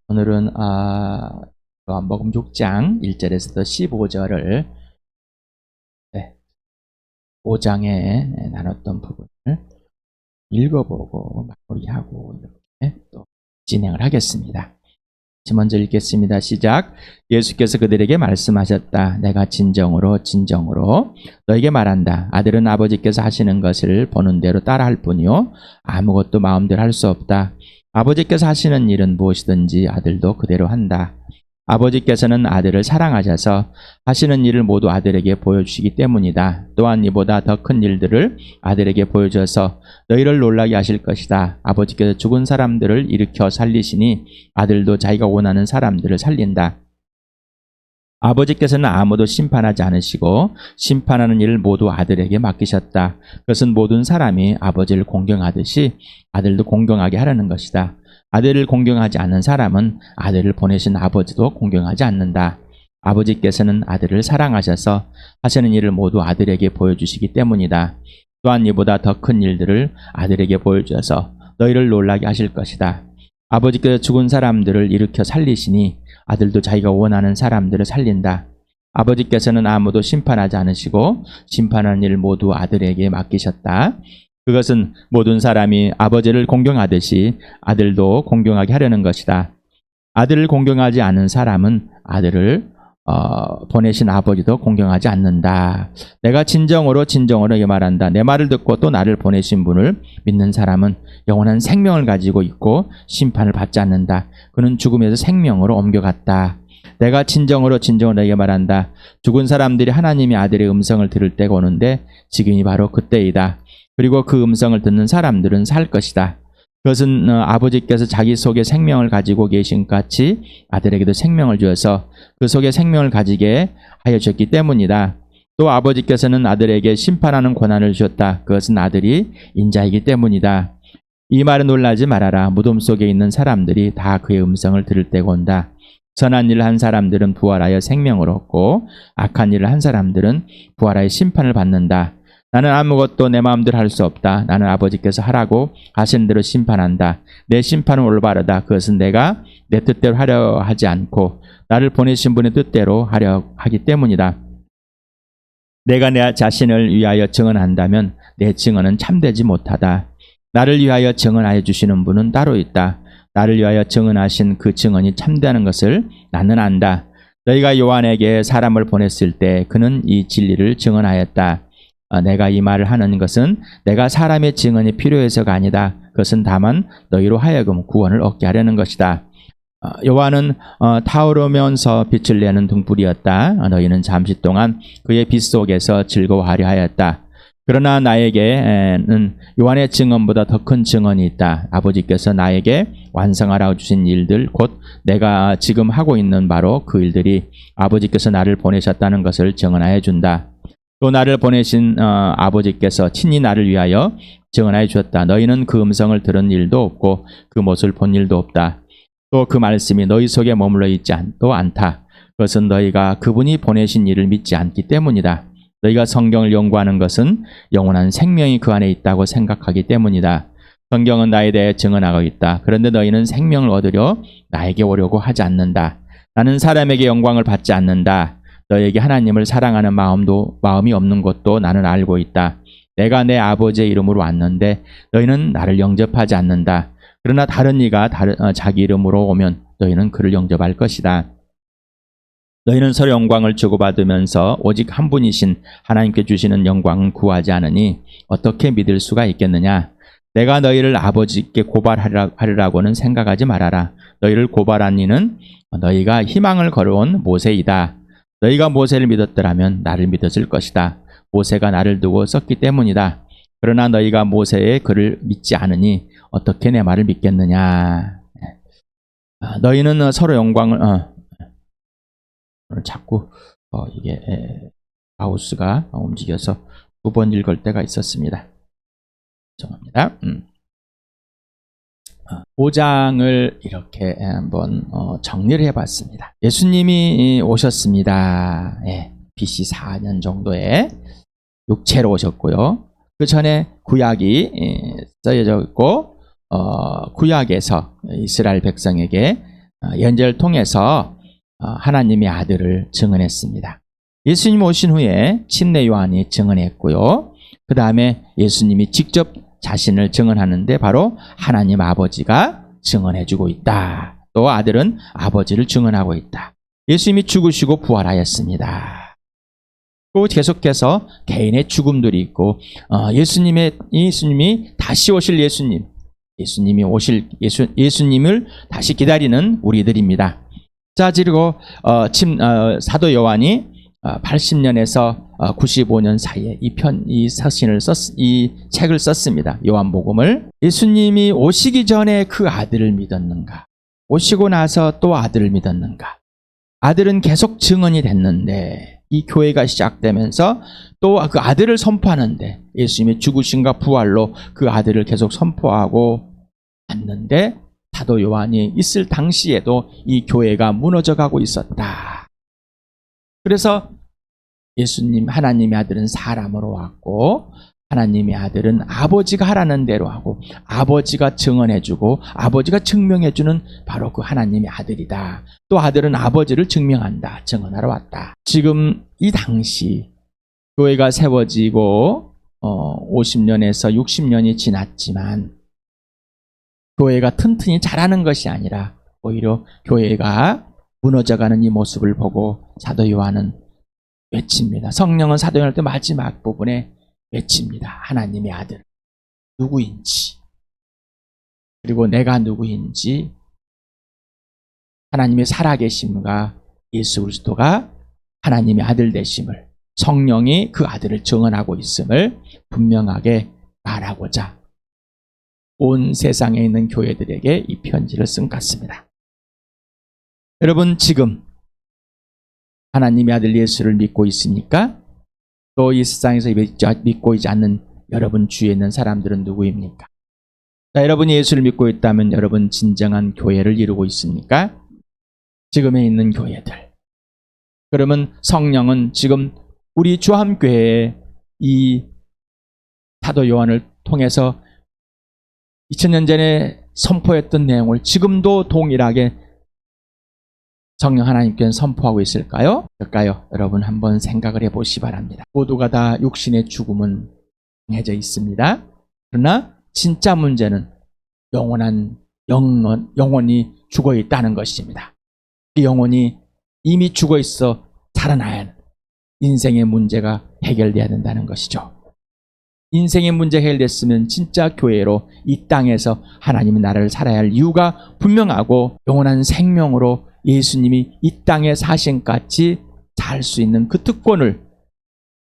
오늘은 요한복음 6장 1절에서부터 15절을 5장에 나눴던 부분을 읽어보고 마무리하고 이렇게 또 진행을 하겠습니다. 먼저 읽겠습니다. 시작. 예수께서 그들에게 말씀하셨다. 내가 진정으로 너에게 말한다. 아들은 아버지께서 하시는 것을 보는 대로 따라할 뿐이요 아무것도 마음대로 할 수 없다. 아버지께서 하시는 일은 무엇이든지 아들도 그대로 한다. 아버지께서는 아들을 사랑하셔서 하시는 일을 모두 아들에게 보여주시기 때문이다. 또한 이보다 더 큰 일들을 아들에게 보여줘서 너희를 놀라게 하실 것이다. 아버지께서 죽은 사람들을 일으켜 살리시니 아들도 자기가 원하는 사람들을 살린다. 아버지께서는 아무도 심판하지 않으시고 심판하는 일을 모두 아들에게 맡기셨다. 그것은 모든 사람이 아버지를 공경하듯이 아들도 공경하게 하려는 것이다. 아들을 공경하지 않는 사람은 아들을 보내신 아버지도 공경하지 않는다. 아버지께서는 아들을 사랑하셔서 하시는 일을 모두 아들에게 보여주시기 때문이다. 또한 이보다 더 큰 일들을 아들에게 보여주셔서 너희를 놀라게 하실 것이다. 아버지께서 죽은 사람들을 일으켜 살리시니 아들도 자기가 원하는 사람들을 살린다. 아버지께서는 아무도 심판하지 않으시고 심판하는 일을 모두 아들에게 맡기셨다. 그것은 모든 사람이 아버지를 공경하듯이 아들도 공경하게 하려는 것이다. 아들을 공경하지 않는 사람은 아들을 보내신 아버지도 공경하지 않는다. 내가 진정으로 너에게 말한다. 내 말을 듣고 또 나를 보내신 분을 믿는 사람은 영원한 생명을 가지고 있고 심판을 받지 않는다. 그는 죽음에서 생명으로 옮겨갔다. 내가 진정으로 너에게 말한다. 죽은 사람들이 하나님의 아들의 음성을 들을 때가 오는데 지금이 바로 그때이다. 그리고 그 음성을 듣는 사람들은 살 것이다. 그것은 아버지께서 자기 속에 생명을 가지고 계신 같이 아들에게도 생명을 주어서 그 속에 생명을 가지게 하여 주셨기 때문이다. 또 아버지께서는 아들에게 심판하는 권한을 주셨다. 그것은 아들이 인자이기 때문이다. 이 말은 놀라지 말아라. 무덤 속에 있는 사람들이 다 그의 음성을 들을 때가 온다. 선한 일을 한 사람들은 부활하여 생명을 얻고 악한 일을 한 사람들은 부활하여 심판을 받는다. 나는 아무것도 내 마음대로 할 수 없다. 나는 아버지께서 하라고 하시는 대로 심판한다. 내 심판은 올바르다. 그것은 내가 내 뜻대로 하려 하지 않고 나를 보내신 분의 뜻대로 하려 하기 때문이다. 내가 내 자신을 위하여 증언한다면 내 증언은 참되지 못하다. 나를 위하여 증언하여 주시는 분은 따로 있다. 나를 위하여 증언하신 그 증언이 참되는 것을 나는 안다. 너희가 요한에게 사람을 보냈을 때 그는 이 진리를 증언하였다. 내가 이 말을 하는 것은 내가 사람의 증언이 필요해서가 아니다. 그것은 다만 너희로 하여금 구원을 얻게 하려는 것이다. 요한은 타오르면서 빛을 내는 등불이었다. 너희는 잠시 동안 그의 빛 속에서 즐거워하려 하였다. 그러나 나에게는 요한의 증언보다 더 큰 증언이 있다. 아버지께서 나에게 완성하라고 주신 일들, 곧 내가 지금 하고 있는 바로 그 일들이 아버지께서 나를 보내셨다는 것을 증언하여 준다. 또 나를 보내신 아버지께서 친히 나를 위하여 증언하여 주셨다. 너희는 그 음성을 들은 일도 없고 그 모습을 본 일도 없다. 또 그 말씀이 너희 속에 머물러 있지 않다. 그것은 너희가 그분이 보내신 일을 믿지 않기 때문이다. 너희가 성경을 연구하는 것은 영원한 생명이 그 안에 있다고 생각하기 때문이다. 성경은 나에 대해 증언하고 있다. 그런데 너희는 생명을 얻으려 나에게 오려고 하지 않는다. 나는 사람에게 영광을 받지 않는다. 너에게 하나님을 사랑하는 마음이 없는 것도 나는 알고 있다. 내가 내 아버지의 이름으로 왔는데 너희는 나를 영접하지 않는다. 그러나 다른 이가 자기 이름으로 오면 너희는 그를 영접할 것이다. 너희는 서로 영광을 주고받으면서 오직 한 분이신 하나님께 주시는 영광은 구하지 않으니 어떻게 믿을 수가 있겠느냐? 내가 너희를 아버지께 고발하리라고는 생각하지 말아라. 너희를 고발한 이는 너희가 희망을 걸어온 모세이다. 너희가 모세를 믿었더라면 나를 믿었을 것이다. 모세가 나를 두고 썼기 때문이다. 그러나 너희가 모세의 글을 믿지 않으니 어떻게 내 말을 믿겠느냐. 너희는 서로 영광을 자꾸 이게 마우스가 움직여서 두 번 읽을 때가 있었습니다. 죄송합니다. 5장을 이렇게 한번 정리를 해봤습니다. 예수님이 오셨습니다. BC 4년 정도에 육체로 오셨고요. 그 전에 구약이 써져 있고 구약에서 이스라엘 백성에게 예언자를 통해서 하나님의 아들을 증언했습니다. 예수님 오신 후에 침례 요한이 증언했고요. 그 다음에 예수님이 직접 자신을 증언하는데 바로 하나님 아버지가 증언해주고 있다. 또 아들은 아버지를 증언하고 있다. 예수님이 죽으시고 부활하였습니다. 또 계속해서 개인의 죽음들이 있고 예수님이 다시 오실 예수님을 다시 기다리는 우리들입니다. 자, 그리고 사도 요한이 80년에서 95년 사이에 이 책을 썼습니다. 요한복음을. 예수님이 오시기 전에 그 아들을 믿었는가? 오시고 나서 또 아들을 믿었는가? 아들은 계속 증언이 됐는데 이 교회가 시작되면서 또 그 아들을 선포하는데 예수님의 죽으심과 부활로 그 아들을 계속 선포하고 왔는데 사도 요한이 있을 당시에도 이 교회가 무너져 가고 있었다. 그래서 하나님의 아들은 사람으로 왔고 하나님의 아들은 아버지가 하라는 대로 하고 아버지가 증언해주고 아버지가 증명해주는 바로 그 하나님의 아들이다. 또 아들은 아버지를 증명한다. 증언하러 왔다. 지금 이 당시 교회가 세워지고 50년에서 60년이 지났지만 교회가 튼튼히 자라는 것이 아니라 오히려 교회가 무너져가는 이 모습을 보고 사도 요한은 외칩니다. 성령은 사도 요한할 때 마지막 부분에 외칩니다. 하나님의 아들 누구인지, 그리고 내가 누구인지, 하나님의 살아계심과 예수 그리스도가 하나님의 아들 되심을, 성령이 그 아들을 증언하고 있음을 분명하게 말하고자 온 세상에 있는 교회들에게 이 편지를 쓴 것 같습니다. 여러분, 지금 하나님의 아들 예수를 믿고 있습니까? 또 이 세상에서 믿고 있지 않는 여러분 주위에 있는 사람들은 누구입니까? 자, 여러분이 예수를 믿고 있다면 여러분 진정한 교회를 이루고 있습니까? 지금에 있는 교회들. 그러면 성령은 지금 우리 주함교회에 이 사도 요한을 통해서 2000년 전에 선포했던 내용을 지금도 동일하게 성령 하나님께는 선포하고 있을까요? 여러분 한번 생각을 해보시기 바랍니다. 모두가 다 육신의 죽음은 정해져 있습니다. 그러나 진짜 문제는 영혼이 죽어 있다는 것입니다. 그 영혼이 이미 죽어 있어 살아나야 하는 인생의 문제가 해결돼야 된다는 것이죠. 인생의 문제가 해결됐으면 진짜 교회로 이 땅에서 하나님의 나라를 살아야 할 이유가 분명하고 영원한 생명으로 예수님이 이 땅에 사신같이 살 수 있는 그 특권을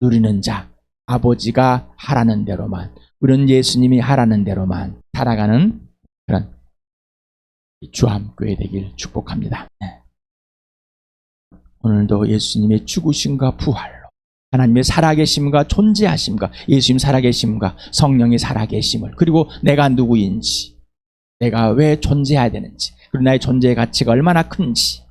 누리는 자, 아버지가 하라는 대로만, 우리는 예수님이 하라는 대로만 살아가는 그런 주함교회 되길 축복합니다. 오늘도 예수님의 죽으심과 부활로 하나님의 살아계심과 존재하심과 예수님 살아계심과 성령이 살아계심을, 그리고 내가 누구인지, 내가 왜 존재해야 되는지, 그리고 나의 존재의 가치가 얼마나 큰지,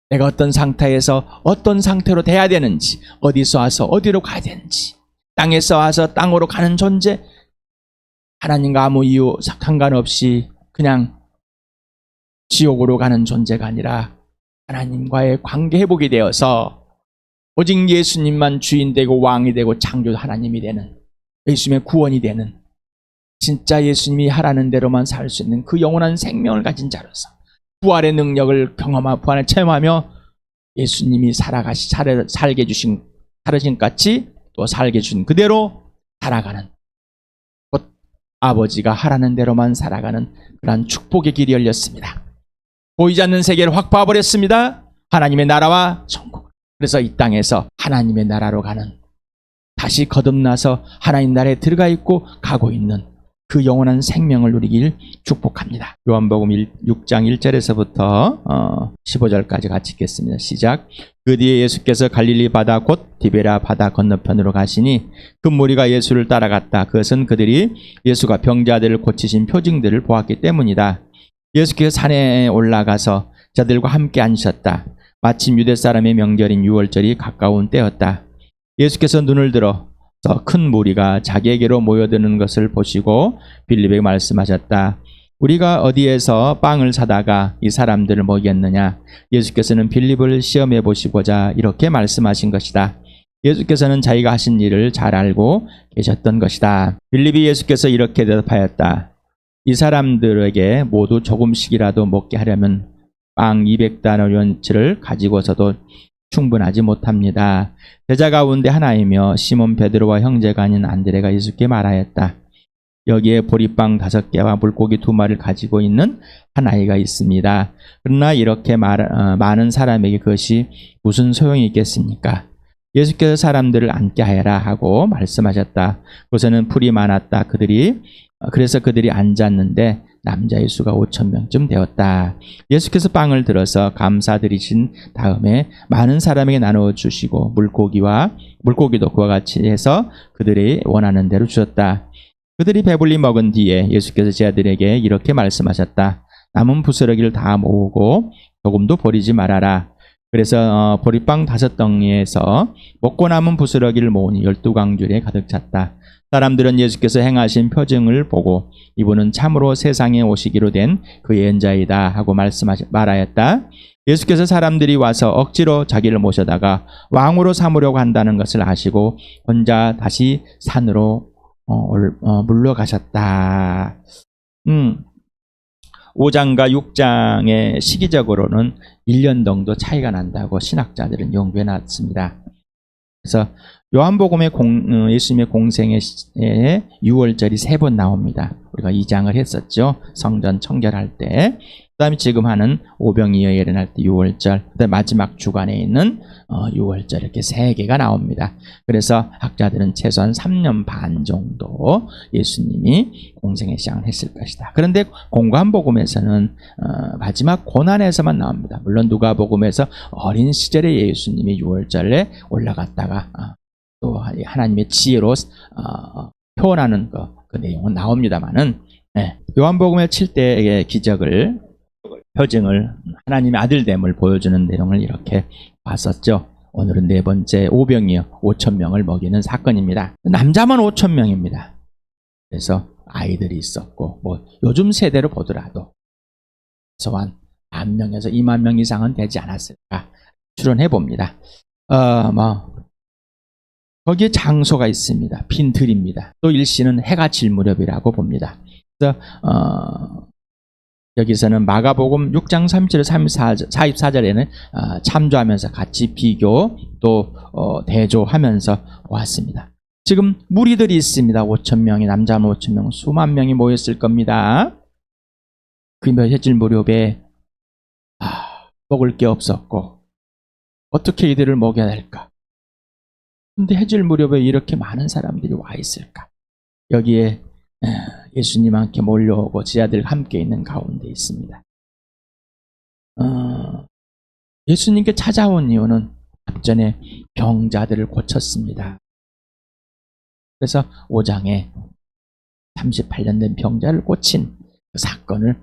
내가 어떤 상태에서 어떤 상태로 돼야 되는지, 어디서 와서 어디로 가야 되는지, 땅에서 와서 땅으로 가는 존재, 하나님과 아무 이유 상관없이 그냥 지옥으로 가는 존재가 아니라 하나님과의 관계 회복이 되어서 오직 예수님만 주인 되고 왕이 되고 창조 하나님이 되는, 예수님의 구원이 되는, 진짜 예수님이 하라는 대로만 살 수 있는 그 영원한 생명을 가진 자로서 부활의 능력을 경험하고 부활을 체험하며 예수님이 살게 해주신 살으신 같이 또 살게 해준 그대로 살아가는, 곧 아버지가 하라는 대로만 살아가는 그러한 축복의 길이 열렸습니다. 보이지 않는 세계를 확 봐버렸습니다. 하나님의 나라와 천국. 그래서 이 땅에서 하나님의 나라로 가는, 다시 거듭나서 하나님 나라에 들어가 있고 가고 있는 그 영원한 생명을 누리길 축복합니다. 요한복음 6장 1절에서부터 15절까지 같이 읽겠습니다. 시작. 그 뒤에 예수께서 갈릴리 바다 곧 디베라 바다 건너편으로 가시니 그 무리가 예수를 따라갔다. 그것은 그들이 예수가 병자들을 고치신 표징들을 보았기 때문이다. 예수께서 산에 올라가서 자들과 함께 앉으셨다. 마침 유대 사람의 명절인 유월절이 가까운 때였다. 예수께서 눈을 들어 큰 무리가 자기에게로 모여드는 것을 보시고 빌립에게 말씀하셨다. 우리가 어디에서 빵을 사다가 이 사람들을 먹였느냐? 예수께서는 빌립을 시험해 보시고자 이렇게 말씀하신 것이다. 예수께서는 자기가 하신 일을 잘 알고 계셨던 것이다. 빌립이 예수께서 이렇게 대답하였다. 이 사람들에게 모두 조금씩이라도 먹게 하려면 빵 200다나리온치를 가지고서도 충분하지 못합니다. 제자 가운데 하나이며 시몬 베드로와 형제가 아닌 안드레가 예수께 말하였다. 여기에 보리빵 5개와 물고기 2마리를 가지고 있는 한 아이가 있습니다. 그러나 이렇게 많은 사람에게 그것이 무슨 소용이 있겠습니까? 예수께서 사람들을 앉게 하여라 하고 말씀하셨다. 그곳에는 풀이 많았다. 그래서 그들이 앉았는데 남자의 수가 5,000명쯤 되었다. 예수께서 빵을 들어서 감사드리신 다음에 많은 사람에게 나누어 주시고 물고기도 그와 같이 해서 그들이 원하는 대로 주셨다. 그들이 배불리 먹은 뒤에 예수께서 제자들에게 이렇게 말씀하셨다. 남은 부스러기를 다 모으고 조금도 버리지 말아라. 그래서 보리빵 5덩이에서 먹고 남은 부스러기를 모으니 12광줄에 가득 찼다. 사람들은 예수께서 행하신 표징을 보고 이분은 참으로 세상에 오시기로 된 그 예언자이다 하고 말하였다. 예수께서 사람들이 와서 억지로 자기를 모셔다가 왕으로 삼으려고 한다는 것을 아시고 혼자 다시 산으로 물러가셨다. 5장과 6장의 시기적으로는 1년 정도 차이가 난다고 신학자들은 연구해 놨습니다. 그래서 요한복음의 예수님의 공생의 6월절이 3번 나옵니다. 우리가 2장을 했었죠. 성전 청결할 때. 그 다음에 지금 하는 오병이어 예언할 때 6월절, 그 다음에 마지막 주간에 있는 6월절 이렇게 3개가 나옵니다. 그래서 학자들은 최소한 3년 반 정도 예수님이 공생의 시작을 했을 것이다. 그런데 공관복음에서는 마지막 고난에서만 나옵니다. 물론 누가복음에서 어린 시절에 예수님이 6월절에 올라갔다가 또 하나님의 지혜로 표현하는 그 내용은 나옵니다만은 요한복음의 7대의 기적을 표징을 하나님의 아들됨을 보여주는 내용을 이렇게 봤었죠. 오늘은 4번째 오병이어 5,000명을 먹이는 사건입니다. 남자만 5,000명입니다. 그래서 아이들이 있었고 요즘 세대로 보더라도 최소한 10,000명에서 20,000명 이상은 되지 않았을까 추론해 봅니다. 거기에 장소가 있습니다. 빈들입니다. 또 일시는 해가 질 무렵이라고 봅니다. 그래서 여기서는 마가복음 6장 37절 44절에는 참조하면서 같이 비교 또 대조하면서 왔습니다. 지금 무리들이 있습니다. 5,000명이 남자 5,000명 수만 명이 모였을 겁니다. 그 해질 무렵에 먹을 게 없었고 어떻게 이들을 먹여야 할까? 근데 해질 무렵에 이렇게 많은 사람들이 와 있을까? 여기에 예수님 함께 몰려오고 제자들 함께 있는 가운데 있습니다. 예수님께 찾아온 이유는 앞전에 병자들을 고쳤습니다. 그래서 5장에 38년 된 병자를 고친 그 사건을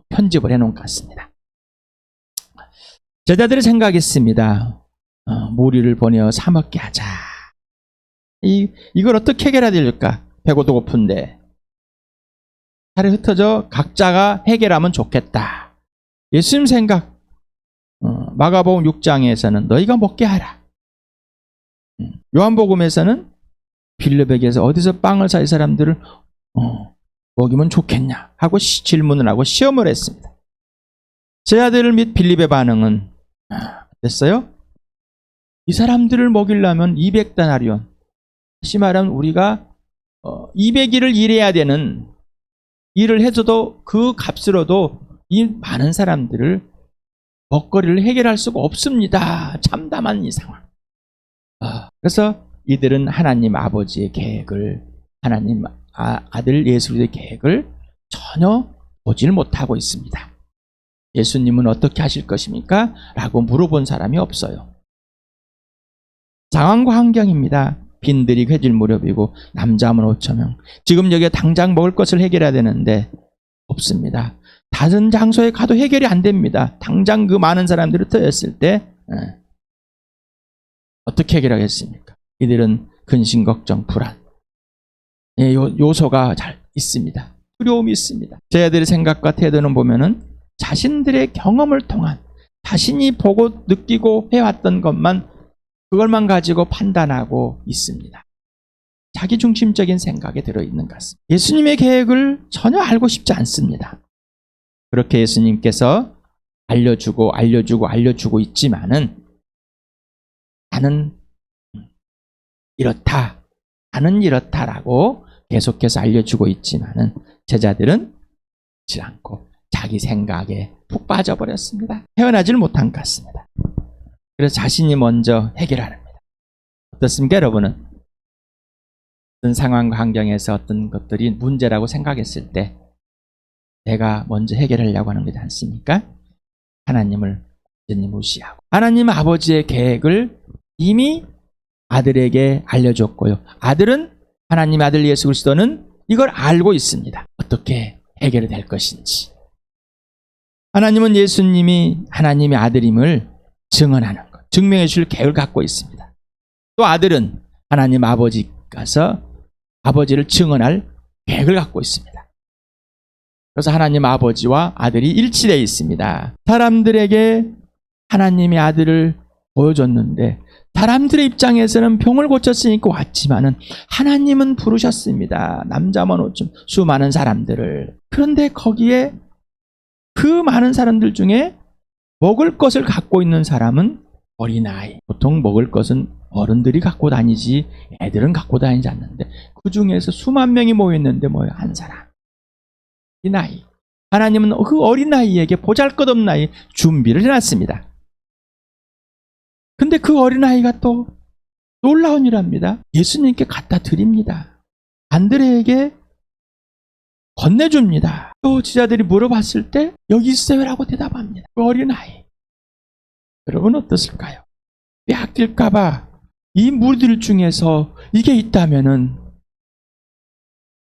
편집을 해놓은 것 같습니다. 제자들이 생각했습니다. 무리를 보내어 사 먹게 하자. 이걸 어떻게 해결해야 될까? 배고도 고픈데. 살이 흩어져 각자가 해결하면 좋겠다. 예수님 생각. 마가복음 6장에서는 너희가 먹게 하라. 요한복음에서는 빌립에게서 어디서 빵을 사 이 사람들을 먹이면 좋겠냐 하고 질문을 하고 시험을 했습니다. 제자들 및 빌립의 반응은 어땠어요? 이 사람들을 먹이려면 200다나리온. 다시 말하면 우리가 200일을 일해야 되는 일을 해줘도 그 값으로도 이 많은 사람들을 먹거리를 해결할 수가 없습니다. 참담한 이 상황. 그래서 이들은 하나님 아버지의 계획을 하나님 아들 예수의 계획을 전혀 보질 못하고 있습니다. 예수님은 어떻게 하실 것입니까? 라고 물어본 사람이 없어요. 상황과 환경입니다. 빈들이 회질 무렵이고 남자만 5,000명. 지금 여기에 당장 먹을 것을 해결해야 되는데 없습니다. 다른 장소에 가도 해결이 안 됩니다. 당장 그 많은 사람들이 터였을 때 어떻게 해결하겠습니까? 이들은 근심, 걱정, 불안 요소가 잘 있습니다. 두려움이 있습니다. 제자들의 생각과 태도는 보면은 자신들의 경험을 통한 자신이 보고 느끼고 해왔던 것만 그걸만 가지고 판단하고 있습니다. 자기중심적인 생각에 들어있는 것 같습니다. 예수님의 계획을 전혀 알고 싶지 않습니다. 그렇게 예수님께서 알려주고 있지만은 나는 이렇다라고 계속해서 알려주고 있지만은 제자들은 그렇지 않고 자기 생각에 푹 빠져버렸습니다. 헤어나질 못한 것 같습니다. 그래서 자신이 먼저 해결합니다. 어떻습니까, 여러분은? 어떤 상황과 환경에서 어떤 것들이 문제라고 생각했을 때 내가 먼저 해결하려고 하는 거지 않습니까? 하나님을 완전히 무시하고 하나님 아버지의 계획을 이미 아들에게 알려줬고요. 아들은 하나님 아들 예수 그리스도는 이걸 알고 있습니다. 어떻게 해결이 될 것인지. 하나님은 예수님이 하나님의 아들임을 증언하는 것, 증명해 줄 계획을 갖고 있습니다. 또 아들은 하나님 아버지 가서 아버지를 증언할 계획을 갖고 있습니다. 그래서 하나님 아버지와 아들이 일치되어 있습니다. 사람들에게 하나님의 아들을 보여줬는데 사람들의 입장에서는 병을 고쳤으니까 왔지만은 하나님은 부르셨습니다. 남자만 오줌 수많은 사람들을. 그런데 거기에 그 많은 사람들 중에 먹을 것을 갖고 있는 사람은 어린아이. 보통 먹을 것은 어른들이 갖고 다니지 애들은 갖고 다니지 않는데 그 중에서 수만 명이 모였는데 뭐예요? 한 사람. 이 나이. 하나님은 그 어린아이에게 보잘것없는 나이 준비를 해놨습니다. 근데 그 어린아이가 또 놀라운 일합니다. 예수님께 갖다 드립니다. 안드레에게 건네줍니다. 또 지자들이 물어봤을 때 여기 있어요라고 대답합니다. 그 어린아이. 여러분 어떻을까요? 빼앗길까봐 이 무리들 중에서 이게 있다면은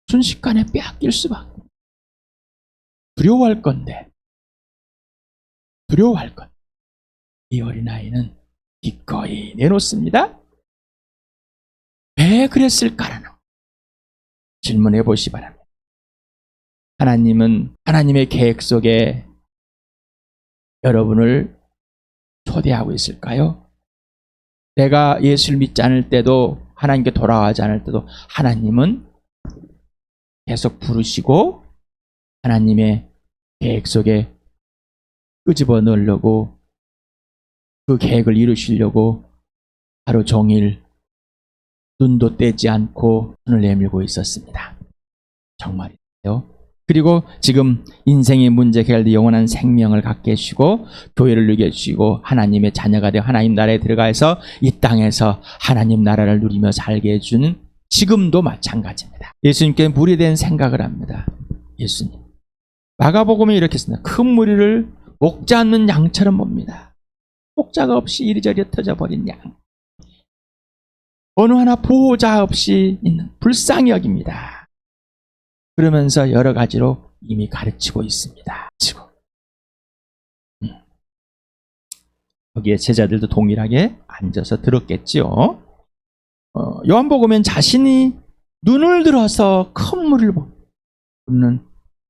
순식간에 빼앗길 수밖에. 두려워할 건데. 이 어린아이는 기꺼이 내놓습니다. 왜 그랬을까라는 질문해 보시기 바랍니다. 하나님은 하나님의 계획 속에 여러분을 초대하고 있을까요? 내가 예수를 믿지 않을 때도 하나님께 돌아가지 않을 때도 하나님은 계속 부르시고 하나님의 계획 속에 끄집어 넣으려고 그 계획을 이루시려고 하루 종일 눈도 떼지 않고 손을 내밀고 있었습니다. 정말이에요. 그리고 지금 인생의 문제 해결돼 영원한 생명을 갖게 해주시고 교회를 누게 해주시고 하나님의 자녀가 되어 하나님 나라에 들어가서 이 땅에서 하나님 나라를 누리며 살게 해주는 지금도 마찬가지입니다. 예수님께 무리된 생각을 합니다. 예수님. 마가복음에 이렇게 씁니다. 큰 무리를 목자 없는 양처럼 봅니다. 목자가 없이 이리저리 흩어져 버린 양. 어느 하나 보호자 없이 있는 불쌍히 여깁니다. 그러면서 여러 가지로 이미 가르치고 있습니다. 여기에 제자들도 동일하게 앉아서 들었겠지요. 요한복음엔 자신이 눈을 들어서 큰 물을 보는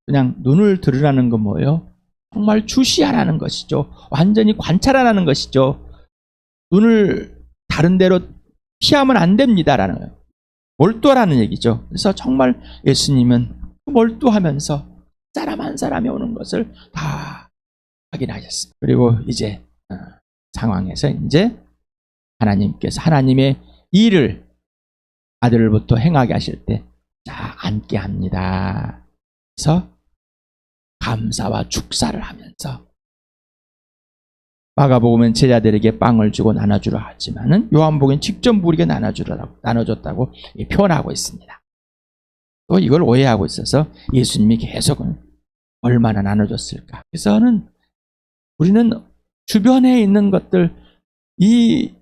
그냥 눈을 들으라는 건 뭐예요? 정말 주시하라는 것이죠. 완전히 관찰하라는 것이죠. 눈을 다른 데로 피하면 안 됩니다라는 거예요. 몰두하라는 얘기죠. 그래서 정말 예수님은 몰두하면서 사람 한 사람이 오는 것을 다 확인하셨습니다. 그리고 이제 상황에서 이제 하나님께서 하나님의 일을 아들로부터 행하게 하실 때 자, 앉게 합니다. 그래서 감사와 축사를 하면서 마가복음은 제자들에게 빵을 주고 나눠주라 하지만은 요한복음은 직접 무리에게 나눠줬다고 표현하고 있습니다. 또 이걸 오해하고 있어서 예수님이 계속 얼마나 나눠줬을까. 그래서는 우리는 주변에 있는 것들 이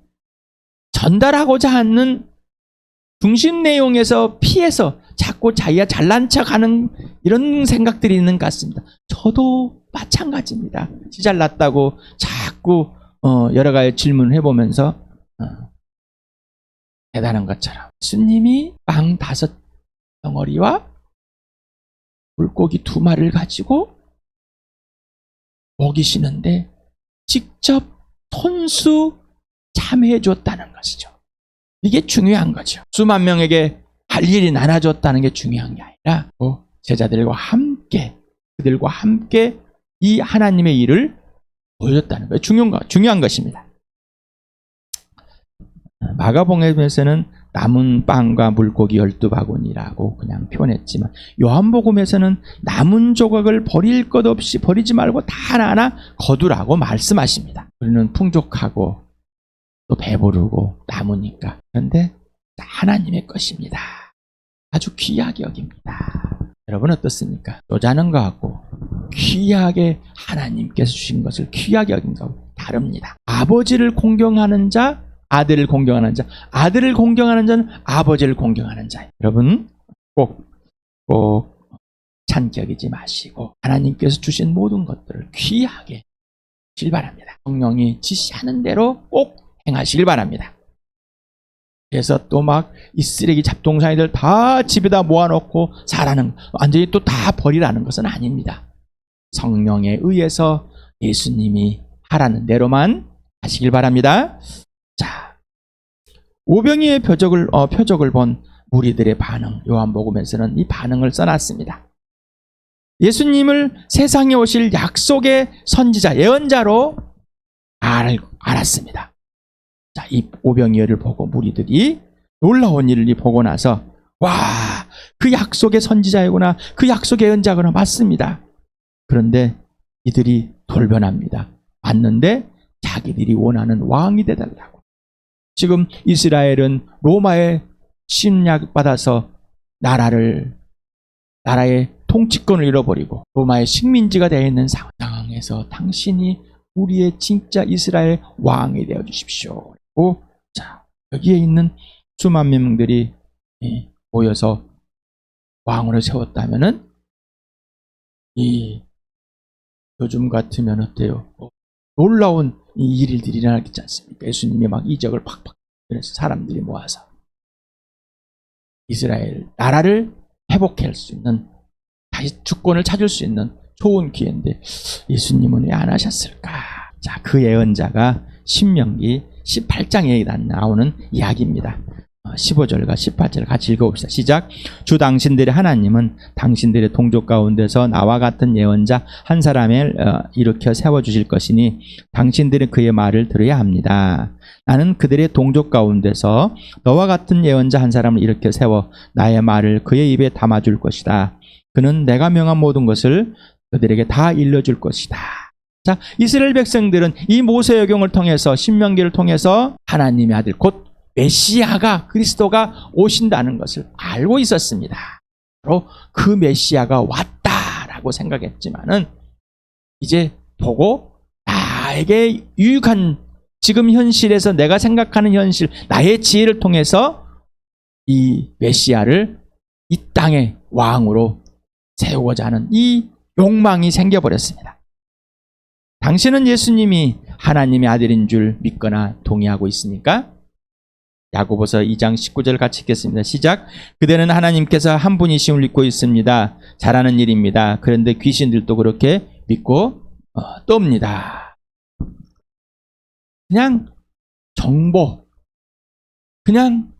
전달하고자 하는 중심 내용에서 피해서 자꾸 자기가 잘난 척하는 이런 생각들이 있는 것 같습니다. 저도 마찬가지입니다. 지 잘났다고 자꾸 여러 가지 질문을 해보면서 대단한 것처럼 예수님이 빵 5 덩어리와 물고기 2마리를 가지고 먹이시는데 직접 손수 참여해 줬다는 것이죠. 이게 중요한 거죠. 수만 명에게 할 일이 나눠줬다는 게 중요한 게 아니라 제자들과 함께, 그들과 함께 이 하나님의 일을 보여줬다는 거예요. 중요한 것입니다. 마가복음에서는 남은 빵과 물고기 12바구니라고 그냥 표현했지만, 요한복음에서는 남은 조각을 버릴 것 없이 버리지 말고 다 하나하나 거두라고 말씀하십니다. 우리는 풍족하고 또 배부르고 남으니까. 그런데 하나님의 것입니다. 아주 귀하게 여깁니다. 여러분 어떻습니까? 쪼자는 것하고 귀하게 하나님께서 주신 것을 귀하게 여긴 것하고 다릅니다. 아버지를 공경하는 자, 아들을 공경하는 자, 아들을 공경하는 자는 아버지를 공경하는 자. 여러분 꼭 찬게 여기지 마시고 하나님께서 주신 모든 것들을 귀하게 하시길 바랍니다. 성령이 지시하는 대로 꼭 행하시길 바랍니다. 그래서 또 막 이 쓰레기 잡동사니들 다 집에다 모아놓고 살아는, 완전히 또 다 버리라는 것은 아닙니다. 성령에 의해서 예수님이 하라는 대로만 하시길 바랍니다. 자, 오병이의 표적을 본 무리들의 반응, 요한복음에서는 이 반응을 써놨습니다. 예수님을 세상에 오실 약속의 선지자, 예언자로 알았습니다. 자, 이 오병이어를 보고 무리들이 놀라운 일을 보고 나서, 와, 그 약속의 선지자이구나, 그 약속의 예언자구나, 맞습니다. 그런데 이들이 돌변합니다. 맞는데 자기들이 원하는 왕이 되달라고. 지금 이스라엘은 로마의 침략 받아서 나라의 통치권을 잃어버리고 로마의 식민지가 되어 있는 상황에서 당신이 우리의 진짜 이스라엘 왕이 되어 주십시오. 자, 여기에 있는 수만 명들이 모여서 왕으로 세웠다면은, 요즘 같으면 어때요? 놀라운 이 일들이 일어나겠지 않습니까? 예수님이 막 이적을 팍팍 그래서 사람들이 모아서 이스라엘 나라를 회복할 수 있는, 다시 주권을 찾을 수 있는 좋은 기회인데 예수님은 왜 안 하셨을까? 자, 그 예언자가 신명기 18장에 나오는 이야기입니다. 15절과 18절 같이 읽어봅시다. 시작. 주 당신들의 하나님은 당신들의 동족 가운데서 나와 같은 예언자 한 사람을 일으켜 세워주실 것이니 당신들은 그의 말을 들어야 합니다. 나는 그들의 동족 가운데서 너와 같은 예언자 한 사람을 일으켜 세워 나의 말을 그의 입에 담아줄 것이다. 그는 내가 명한 모든 것을 그들에게 다 일러줄 것이다. 자, 이스라엘 백성들은 이 모세여경을 통해서, 신명기를 통해서 하나님의 아들 곧 메시아가, 그리스도가 오신다는 것을 알고 있었습니다. 바로 그 메시아가 왔다라고 생각했지만은 이제 보고 나에게 유익한 지금 현실에서 내가 생각하는 현실, 나의 지혜를 통해서 이 메시아를 이 땅의 왕으로 세우고자 하는 이 욕망이 생겨버렸습니다. 당신은 예수님이 하나님의 아들인 줄 믿거나 동의하고 있습니까? 야고보서 2장 19절 같이 읽겠습니다. 시작. 그대는 하나님께서 한 분이심을 믿고 있습니다. 잘하는 일입니다. 그런데 귀신들도 그렇게 믿고 떱니다. 그냥 정보, 그냥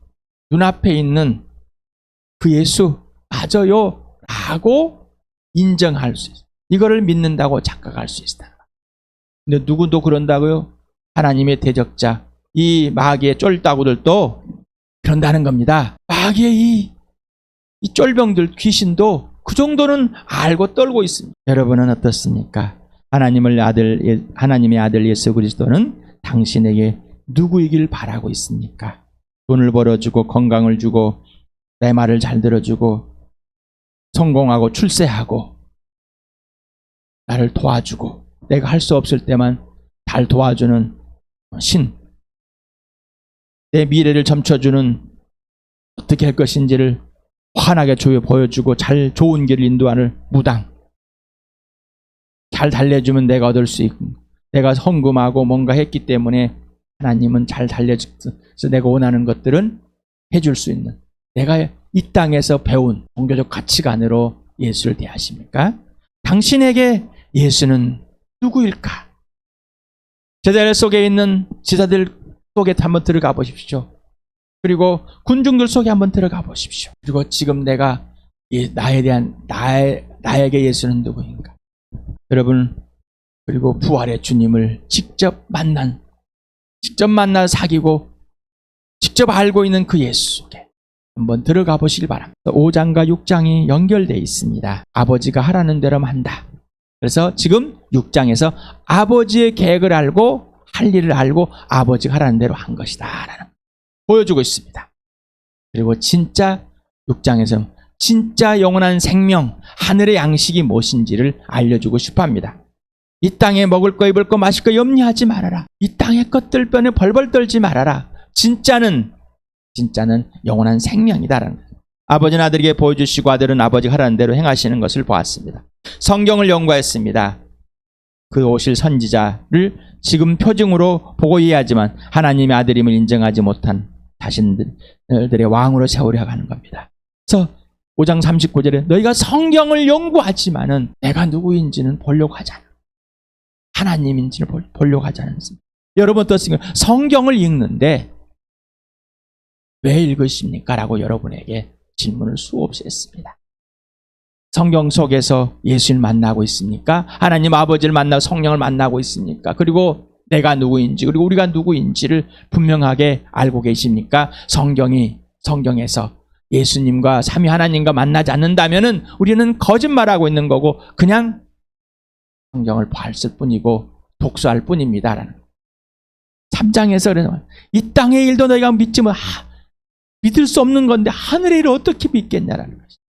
눈앞에 있는 그 예수 맞아요 라고 인정할 수 있어요. 이거를 믿는다고 착각할 수 있다. 근데 누구도 그런다고요? 하나님의 대적자, 이 마귀의 쫄따구들도 그런다는 겁니다. 마귀의 이 쫄병들, 귀신도 그 정도는 알고 떨고 있습니다. 여러분은 어떻습니까? 하나님의 아들 예수 그리스도는 당신에게 누구이길 바라고 있습니까? 돈을 벌어주고 건강을 주고 내 말을 잘 들어주고 성공하고 출세하고 나를 도와주고 내가 할 수 없을 때만 잘 도와주는 신, 내 미래를 점쳐주는, 어떻게 할 것인지를 환하게 보여주고 잘 좋은 길을 인도하는 무당, 잘 달래주면 내가 얻을 수 있고, 내가 헌금하고 뭔가 했기 때문에 하나님은 잘 달래줘서 내가 원하는 것들은 해줄 수 있는, 내가 이 땅에서 배운 종교적 가치관으로 예수를 대하십니까? 당신에게 예수는 누구일까? 제자들 속에 있는 지사들 속에 한번 들어가 보십시오. 그리고 군중들 속에 한번 들어가 보십시오. 그리고 지금 내가 나에게 예수는 누구인가? 여러분, 그리고 부활의 주님을 직접 만나 사귀고 직접 알고 있는 그 예수 속에 한번 들어가 보시길 바랍니다. 5장과 6장이 연결되어 있습니다. 아버지가 하라는 대로 한다. 그래서 지금 6장에서 아버지의 계획을 알고 할 일을 알고 아버지가 하라는 대로 한 것이다 라는 보여주고 있습니다. 그리고 진짜 6장에서 진짜 영원한 생명, 하늘의 양식이 무엇인지를 알려주고 싶어합니다. 이 땅에 먹을 거 입을 거 마실 거 염려하지 말아라. 이 땅의 것들 때문에 벌벌 떨지 말아라. 진짜는 영원한 생명이다라는 거예요. 아버지는 아들에게 보여주시고 아들은 아버지가 하라는 대로 행하시는 것을 보았습니다. 성경을 연구했습니다. 그 오실 선지자를 지금 표징으로 보고 이해하지만 하나님의 아들임을 인정하지 못한 자신들의 왕으로 세우려 하는 겁니다. 그래서 5장 39절에 너희가 성경을 연구하지만은 내가 누구인지는 보려고 하잖아. 하나님인지를 보려고 하지 않습니다. 여러분 어떻습니까? 성경을 읽는데 왜 읽으십니까? 라고 여러분에게 질문을 수없이 했습니다. 성경 속에서 예수를 만나고 있습니까? 하나님 아버지를 만나고 성령을 만나고 있습니까? 그리고 내가 누구인지 그리고 우리가 누구인지를 분명하게 알고 계십니까? 성경에서 예수님과 삼위 하나님과 만나지 않는다면은 우리는 거짓말하고 있는 거고 그냥 성경을 봤을 뿐이고 독서할 뿐입니다라는 3장에서 그래서 이 땅의 일도 너희가 믿지만 믿을 수 없는 건데 하늘의 일을 어떻게 믿겠냐라는 것이죠.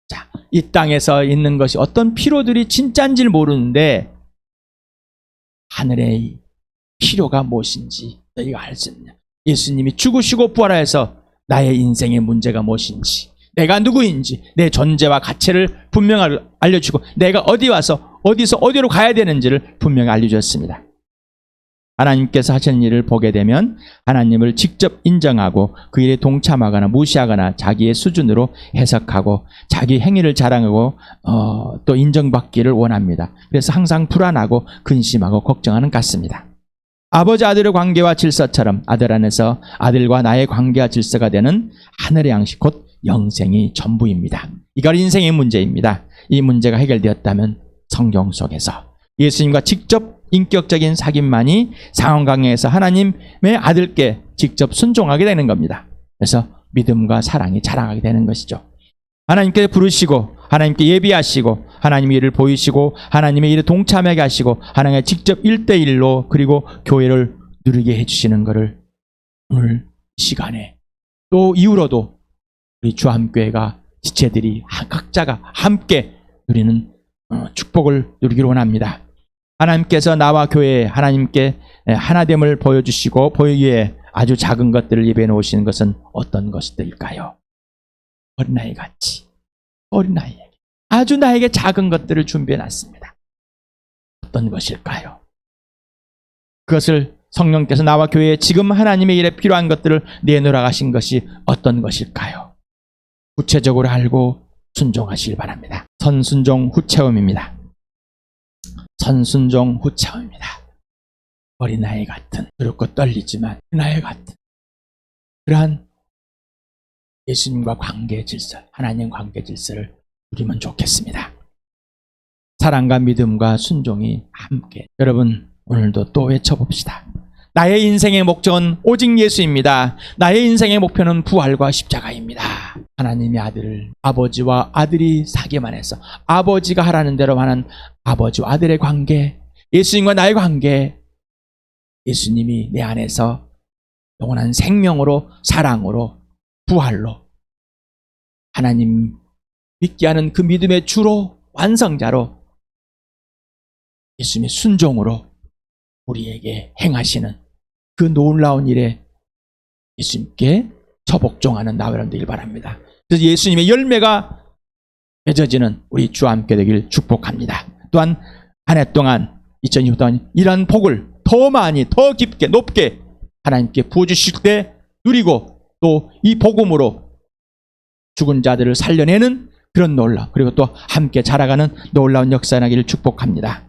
자, 이 땅에서 있는 것이 어떤 피로들이 진짜인지를 모르는데 하늘의 필요가 무엇인지 너희가 알 수 있냐. 예수님이 죽으시고 부활하여서 나의 인생의 문제가 무엇인지 내가 누구인지 내 존재와 가치를 분명히 알려주고 내가 어디 와서 어디서 어디로 가야 되는지를 분명히 알려주셨습니다. 하나님께서 하시는 일을 보게 되면 하나님을 직접 인정하고 그 일에 동참하거나 무시하거나 자기의 수준으로 해석하고 자기 행위를 자랑하고 또 인정받기를 원합니다. 그래서 항상 불안하고 근심하고 걱정하는 것 같습니다. 아버지 아들의 관계와 질서처럼 아들 안에서 아들과 나의 관계와 질서가 되는 하늘의 양식 곧 영생이 전부입니다. 이걸 인생의 문제입니다. 이 문제가 해결되었다면 성경 속에서 예수님과 직접 인격적인 사귐만이 상황 관계에서 하나님의 아들께 직접 순종하게 되는 겁니다. 그래서 믿음과 사랑이 자라가게 되는 것이죠. 하나님께 부르시고 하나님께 예비하시고 하나님의 일을 보이시고 하나님의 일에 동참하게 하시고 하나님과 직접 1대1로 그리고 교회를 누리게 해주시는 것을 오늘 시간에 또 이후로도 우리 주함교회가 지체들이 각자가 함께 누리는 축복을 누리기를 원합니다. 하나님께서 나와 교회에 하나님께 하나됨을 보여주시고 보이기에 아주 작은 것들을 예배해 놓으시는 것은 어떤 것들일까요? 어린아이 같이 어린아이에게 아주 나에게 작은 것들을 준비해 놨습니다. 어떤 것일까요? 그것을 성령께서 나와 교회에 지금 하나님의 일에 필요한 것들을 내놓으라 하신 것이 어떤 것일까요? 구체적으로 알고 순종하시길 바랍니다. 선순종 후체험입니다. 선순종 후체험입니다. 어린아이 같은 두렵고 떨리지만 어린아이 같은 그러한 예수님과 관계 질서, 하나님 관계 질서를 누리면 좋겠습니다. 사랑과 믿음과 순종이 함께 여러분 오늘도 또 외쳐봅시다. 나의 인생의 목적은 오직 예수입니다. 나의 인생의 목표는 부활과 십자가입니다. 하나님의 아들을 아버지와 아들이 사귐 안에서 아버지가 하라는 대로 하는 아버지와 아들의 관계, 예수님과 나의 관계, 예수님이 내 안에서 영원한 생명으로 사랑으로 부활로 하나님 믿게 하는 그 믿음의 주로 완성자로 예수님의 순종으로 우리에게 행하시는 그 놀라운 일에 예수님께 처복종하는 나와 여러분 되길 바랍니다. 그래서 예수님의 열매가 맺어지는 우리 주와 함께 되길 축복합니다. 또한 한 해 동안 2020년 동안 이러한 복을 더 많이 더 깊게 높게 하나님께 부어주실 때 누리고 또 이 복음으로 죽은 자들을 살려내는 그런 놀라움, 그리고 또 함께 자라가는 놀라운 역사 나기를 축복합니다.